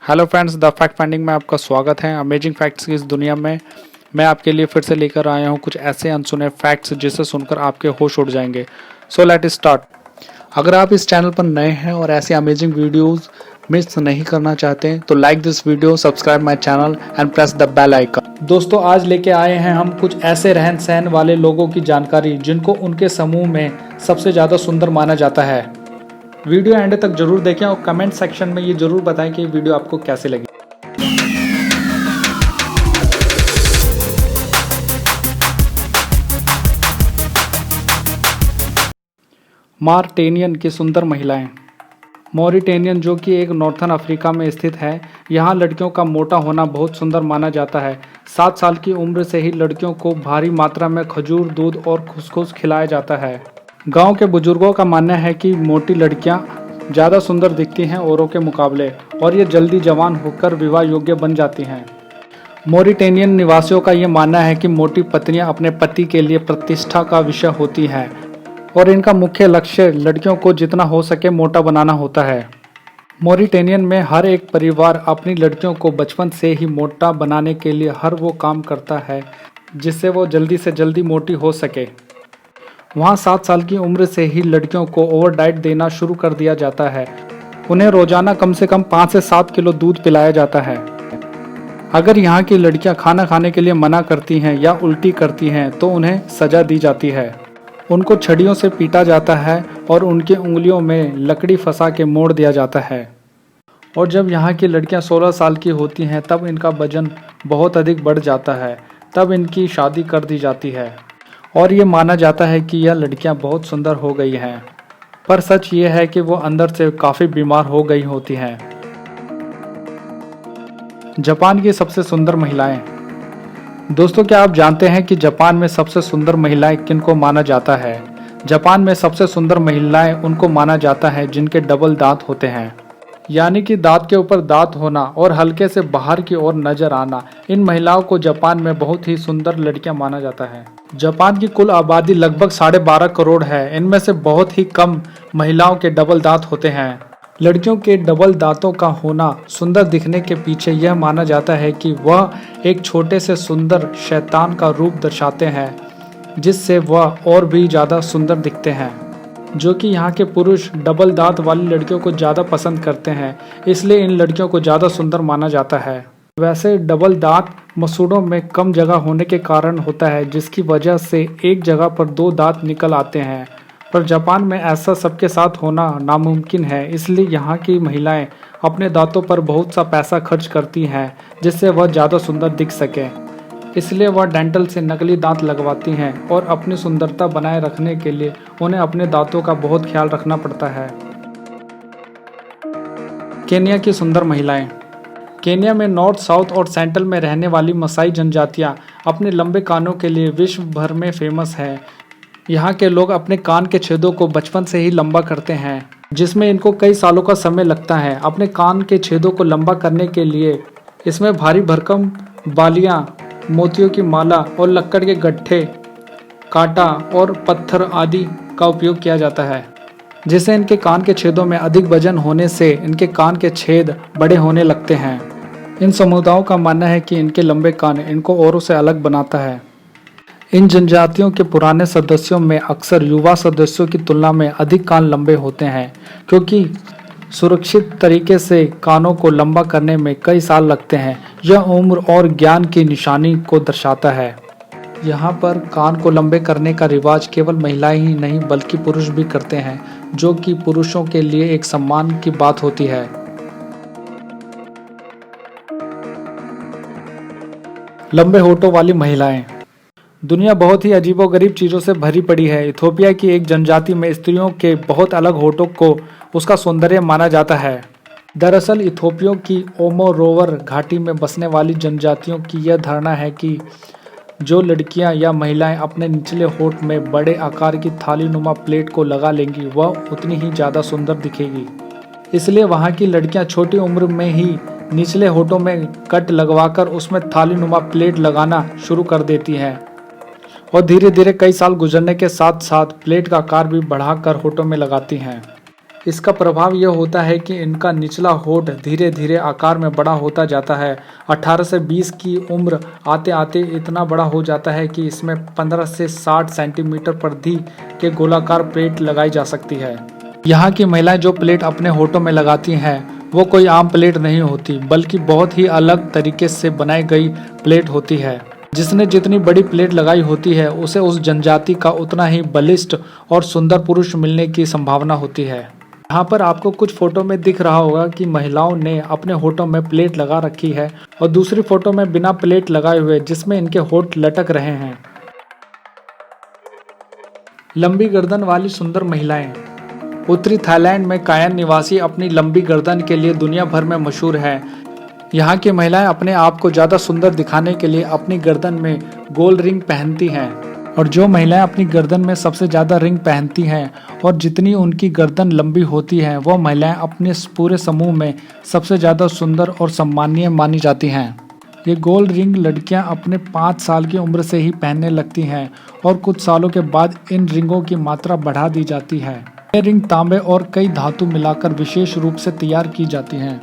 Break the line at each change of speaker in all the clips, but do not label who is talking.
Hello friends, the fact finding में आपका स्वागत है। अमेजिंग फैक्ट्स की इस दुनिया में मैं आपके लिए फिर से लेकर आया हूँ कुछ ऐसे अनसुने फैक्ट्स जिसे सुनकर आपके होश उड़ जाएंगे। So let start. अगर आप इस चैनल पर नए हैं और ऐसे अमेजिंग वीडियोस मिस नहीं करना चाहते तो like this video, subscribe my channel and press the bell icon. दोस्तों, आज लेके आए हैं हम कुछ ऐसे रहन सहन वाले लोगों की जानकारी जिनको उनके समूह में सबसे ज़्यादा सुंदर माना जाता है। वीडियो एंड तक जरूर देखें और कमेंट सेक्शन में ये जरूर बताएं कि वीडियो आपको कैसे लगी। मॉरिटेनियन की सुंदर महिलाएं। मॉरिटेनियन, जो कि एक नॉर्थन अफ्रीका में स्थित है, यहाँ लड़कियों का मोटा होना बहुत सुंदर माना जाता है। 7 साल की उम्र से ही लड़कियों को भारी मात्रा में खजूर, दूध और खुसखुस खिलाया जाता है। गांव के बुजुर्गों का मानना है कि मोटी लड़कियां ज़्यादा सुंदर दिखती हैं औरों के मुकाबले, और ये जल्दी जवान होकर विवाह योग्य बन जाती हैं। मॉरिटेनियन निवासियों का ये मानना है कि मोटी पत्नियां अपने पति के लिए प्रतिष्ठा का विषय होती हैं और इनका मुख्य लक्ष्य लड़कियों को जितना हो सके मोटा बनाना होता है। मॉरिटेनियन में हर एक परिवार अपनी लड़कियों को बचपन से ही मोटा बनाने के लिए हर वो काम करता है जिससे वो जल्दी से जल्दी मोटी हो सके। वहाँ 7 साल की उम्र से ही लड़कियों को ओवर डाइट देना शुरू कर दिया जाता है। उन्हें रोजाना कम से कम 5 से 7 किलो दूध पिलाया जाता है। अगर यहाँ की लड़कियाँ खाना खाने के लिए मना करती हैं या उल्टी करती हैं तो उन्हें सजा दी जाती है। उनको छड़ियों से पीटा जाता है और उनकी उंगलियों में लकड़ी फंसा के मोड़ दिया जाता है। और जब यहाँ की लड़कियाँ 16 साल की होती हैं तब इनका वजन बहुत अधिक बढ़ जाता है। तब इनकी शादी कर दी जाती है और ये माना जाता है कि यह लड़कियां बहुत सुंदर हो गई हैं, पर सच ये है कि वो अंदर से काफ़ी बीमार हो गई होती हैं। जापान की सबसे सुंदर महिलाएं। दोस्तों, क्या आप जानते हैं कि जापान में सबसे सुंदर महिलाएं किनको माना जाता है? जापान में सबसे सुंदर महिलाएं उनको माना जाता है जिनके डबल दांत होते हैं, यानी कि दांत के ऊपर दांत होना और हल्के से बाहर की ओर नजर आना। इन महिलाओं को जापान में बहुत ही सुंदर लड़कियां माना जाता है। जापान की कुल आबादी लगभग 12.5 करोड़ है। इनमें से बहुत ही कम महिलाओं के डबल दांत होते हैं। लड़कियों के डबल दांतों का होना सुंदर दिखने के पीछे यह माना जाता है कि वह एक छोटे से सुंदर शैतान का रूप दर्शाते हैं, जिससे वह और भी ज़्यादा सुंदर दिखते हैं। जो कि यहाँ के पुरुष डबल दांत वाली लड़कियों को ज़्यादा पसंद करते हैं, इसलिए इन लड़कियों को ज़्यादा सुंदर माना जाता है। वैसे डबल दांत मसूड़ों में कम जगह होने के कारण होता है, जिसकी वजह से एक जगह पर 2 दांत निकल आते हैं, पर जापान में ऐसा सबके साथ होना नामुमकिन है। इसलिए यहाँ की महिलाएं अपने दांतों पर बहुत सा पैसा खर्च करती हैं जिससे वह ज़्यादा सुंदर दिख सके। इसलिए वह डेंटल से नकली दांत लगवाती हैं और अपनी सुंदरता बनाए रखने के लिए उन्हें अपने दांतों का बहुत ख्याल रखना पड़ता है। केन्या की सुंदर महिलाएं। केन्या में नॉर्थ, साउथ और सेंट्रल में रहने वाली मसाई जनजातियां अपने लंबे कानों के लिए विश्व भर में फेमस है। यहाँ के लोग अपने कान के छेदों को बचपन से ही लंबा करते हैं, जिसमें इनको कई सालों का समय लगता है। अपने कान के छेदों को लंबा करने के लिए इसमें भारी भरकम बालियां, मोतियों की माला और लकड़ के गट्ठे, कांटा और पत्थर आदि का उपयोग किया जाता है, जिससे इनके कान के छेदों में अधिक वजन होने से इनके कान के छेद बड़े होने लगते हैं। इन समुदायों का मानना है कि इनके लंबे कान इनको औरों से अलग बनाता है। इन जनजातियों के पुराने सदस्यों में अक्सर युवा सदस्यों की तुलना में अधिक कान लंबे होते हैं, क्योंकि सुरक्षित तरीके से कानों को लंबा करने में कई साल लगते हैं। यह उम्र और ज्ञान की निशानी को दर्शाता है। यहाँ पर कान को लंबे करने का रिवाज केवल महिलाएं ही नहीं बल्कि पुरुष भी करते हैं, जो कि पुरुषों के लिए एक सम्मान की बात होती है। लंबे होठों वाली महिलाएं। दुनिया बहुत ही अजीबोगरीब चीज़ों से भरी पड़ी है। इथोपिया की एक जनजाति में स्त्रियों के बहुत अलग होठों को उसका सौंदर्य माना जाता है। दरअसल इथोपियों की ओमोरोवर घाटी में बसने वाली जनजातियों की यह धारणा है कि जो लड़कियां या महिलाएं अपने निचले होठ में बड़े आकार की थाली नुमा प्लेट को लगा लेंगी, वह उतनी ही ज़्यादा सुंदर दिखेगी। इसलिए वहाँ की लड़कियां छोटी उम्र में ही निचले होठों में कट लगवाकर उसमें थाली नुमा प्लेट लगाना शुरू कर देती हैं और धीरे धीरे कई साल गुजरने के साथ साथ प्लेट का आकार भी बढ़ाकर होठों में लगाती हैं। इसका प्रभाव यह होता है कि इनका निचला होठ धीरे धीरे आकार में बड़ा होता जाता है। 18 से 20 की उम्र आते आते इतना बड़ा हो जाता है कि इसमें 15 से 60 सेंटीमीटर परिधि के गोलाकार प्लेट लगाई जा सकती है। यहाँ की महिलाएं जो प्लेट अपने होठों में लगाती हैं वो कोई आम प्लेट नहीं होती, बल्कि बहुत ही अलग तरीके से बनाई गई प्लेट होती है। जिसने जितनी बड़ी प्लेट लगाई होती है उसे उस जनजाति का उतना ही बलिष्ठ और सुंदर पुरुष मिलने की संभावना होती है। यहाँ पर आपको कुछ फोटो में दिख रहा होगा कि महिलाओं ने अपने होठों में प्लेट लगा रखी है और दूसरी फोटो में बिना प्लेट लगाए हुए जिसमें इनके होठ लटक रहे हैं। लंबी गर्दन वाली सुंदर महिलाएं। उत्तरी थाईलैंड में कायन निवासी अपनी लंबी गर्दन के लिए दुनिया भर में मशहूर है। यहाँ की महिलाएं अपने आप को ज़्यादा सुंदर दिखाने के लिए अपनी गर्दन में गोल रिंग पहनती हैं। और जो महिलाएं अपनी गर्दन में सबसे ज़्यादा रिंग पहनती हैं और जितनी उनकी गर्दन लंबी होती है वो महिलाएं अपने पूरे समूह में सबसे ज़्यादा सुंदर और सम्मानीय मानी जाती हैं। ये गोल रिंग लड़कियां अपने 5 साल की उम्र से ही पहनने लगती हैं और कुछ सालों के बाद इन रिंगों की मात्रा बढ़ा दी जाती है। ये रिंग तांबे और कई धातु मिलाकर विशेष रूप से तैयार की जाती हैं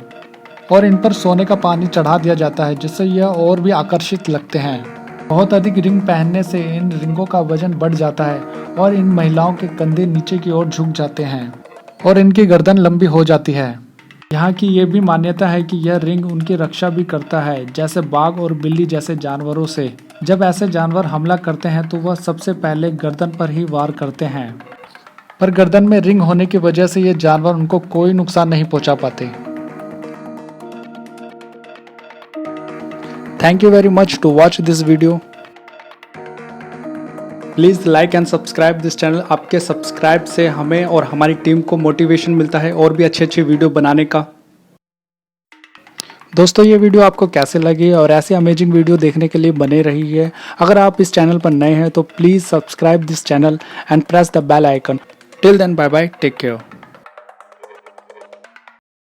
और इन पर सोने का पानी चढ़ा दिया जाता है जिससे यह और भी आकर्षित लगते हैं। बहुत अधिक रिंग पहनने से इन रिंगों का वजन बढ़ जाता है और इन महिलाओं के कंधे नीचे की ओर झुक जाते हैं और इनकी गर्दन लंबी हो जाती है। यहाँ की ये भी मान्यता है कि यह रिंग उनकी रक्षा भी करता है, जैसे बाघ और बिल्ली जैसे जानवरों से। जब ऐसे जानवर हमला करते हैं तो वह सबसे पहले गर्दन पर ही वार करते हैं, पर गर्दन में रिंग होने की वजह से ये जानवर उनको कोई नुकसान नहीं पहुंचा पाते। Thank you very much to watch this video. Please like and subscribe this channel. आपके सब्सक्राइब से हमें और हमारी टीम को मोटिवेशन मिलता है और भी अच्छे अच्छे वीडियो बनाने का। दोस्तों ये वीडियो आपको कैसे लगी और ऐसे अमेजिंग वीडियो देखने के लिए बने रहिए। अगर आप इस चैनल पर नए हैं तो please subscribe this channel and press the bell icon. Till then bye bye, take care.